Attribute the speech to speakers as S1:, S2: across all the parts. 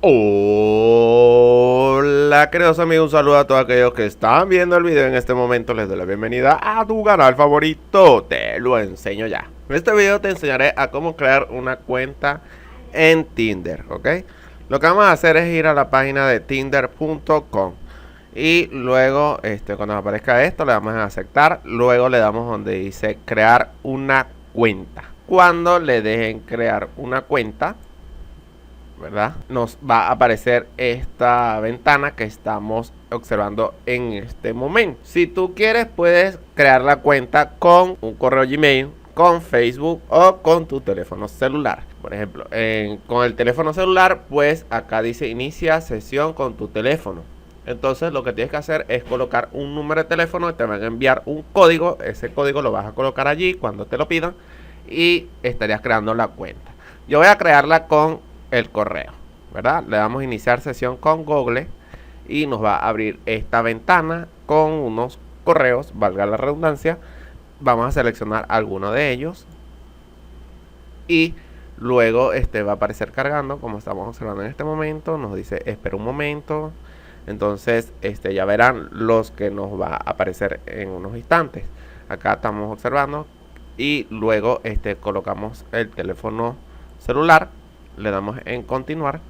S1: Hola queridos amigos, un saludo a todos aquellos que están viendo el video en este momento. Les doy la bienvenida a tu canal favorito, te lo enseño ya. En este video te enseñaré a cómo crear una cuenta en Tinder, ¿ok? Lo que vamos a hacer es ir a la página de tinder.com y luego cuando aparezca esto le damos a aceptar. Luego le damos donde dice crear una cuenta. Cuando le dejen crear una cuenta, ¿verdad?, nos va a aparecer esta ventana que estamos observando en este momento. Si tú quieres, puedes crear la cuenta con un correo Gmail, con Facebook o con tu teléfono celular. Por ejemplo, con el teléfono celular, pues acá dice inicia sesión con tu teléfono. Entonces lo que tienes que hacer es colocar un número de teléfono y te van a enviar un código. Ese código lo vas a colocar allí cuando te lo pidan y estarías creando la cuenta. Yo voy a crearla con el correo, ¿verdad? Le damos a iniciar sesión con Google y nos va a abrir esta ventana con unos correos, valga la redundancia. Vamos a seleccionar alguno de ellos y luego va a aparecer cargando, como estamos observando en este momento. Nos dice espera un momento. Entonces ya verán los que nos va a aparecer en unos instantes. Acá estamos observando y luego colocamos el teléfono celular, le damos en continuar.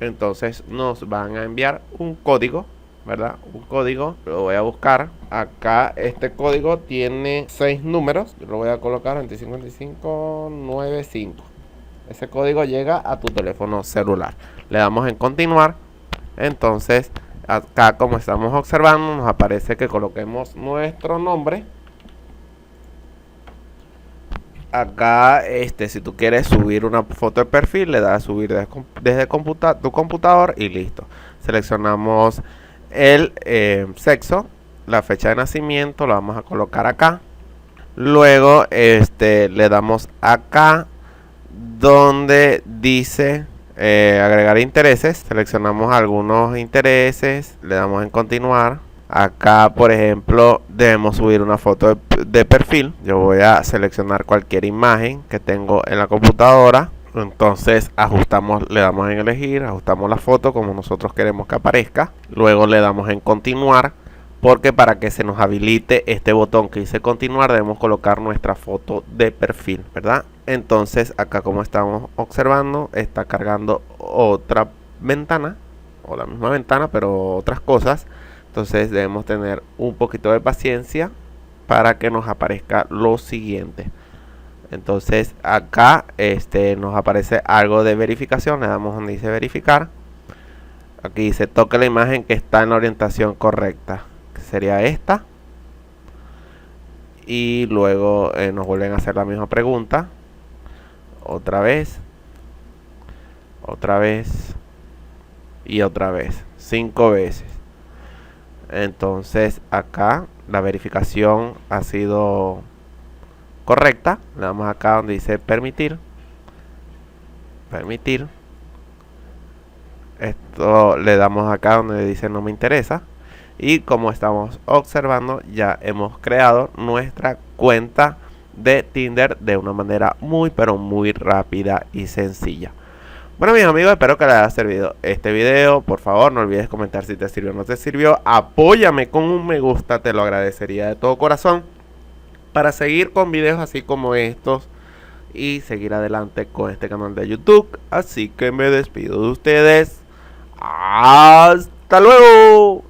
S1: Entonces nos van a enviar un código, ¿verdad? Un código, lo voy a buscar. Acá este código tiene 6 números. Yo lo voy a colocar 255595. Ese código llega a tu teléfono celular. Le damos en continuar. Entonces acá, como estamos observando, nos aparece que coloquemos nuestro nombre. Acá, si tú quieres subir una foto de perfil, le das a subir desde tu computador y listo. Seleccionamos el sexo, la fecha de nacimiento, lo vamos a colocar acá. Luego, le damos acá donde dice agregar intereses. Seleccionamos algunos intereses, le damos en continuar. Acá, por ejemplo, debemos subir una foto de perfil. Yo voy a seleccionar cualquier imagen que tengo en la computadora. Entonces ajustamos, le damos en elegir, ajustamos la foto como nosotros queremos que aparezca. Luego le damos en continuar, porque para que se nos habilite este botón que dice continuar, debemos colocar nuestra foto de perfil, ¿verdad? Entonces acá, como estamos observando, está cargando otra ventana, o la misma ventana, pero otras cosas. Entonces debemos tener un poquito de paciencia para que nos aparezca lo siguiente. Entonces acá nos aparece algo de verificación. Le damos donde dice verificar. Aquí dice toque la imagen que está en la orientación correcta, que sería esta. Y luego nos vuelven a hacer la misma pregunta. Otra vez. Otra vez. Y otra vez. 5 veces. Entonces acá la verificación ha sido correcta. Le damos acá donde dice permitir. Permitir. Esto le damos acá donde dice no me interesa. Y como estamos observando, ya hemos creado nuestra cuenta de Tinder de una manera muy pero muy rápida y sencilla. Bueno, mis amigos, espero que les haya servido este video. Por favor, no olvides comentar si te sirvió o no te sirvió. Apóyame con un me gusta, te lo agradecería de todo corazón, para seguir con videos así como estos y seguir adelante con este canal de YouTube. Así que me despido de ustedes. ¡Hasta luego!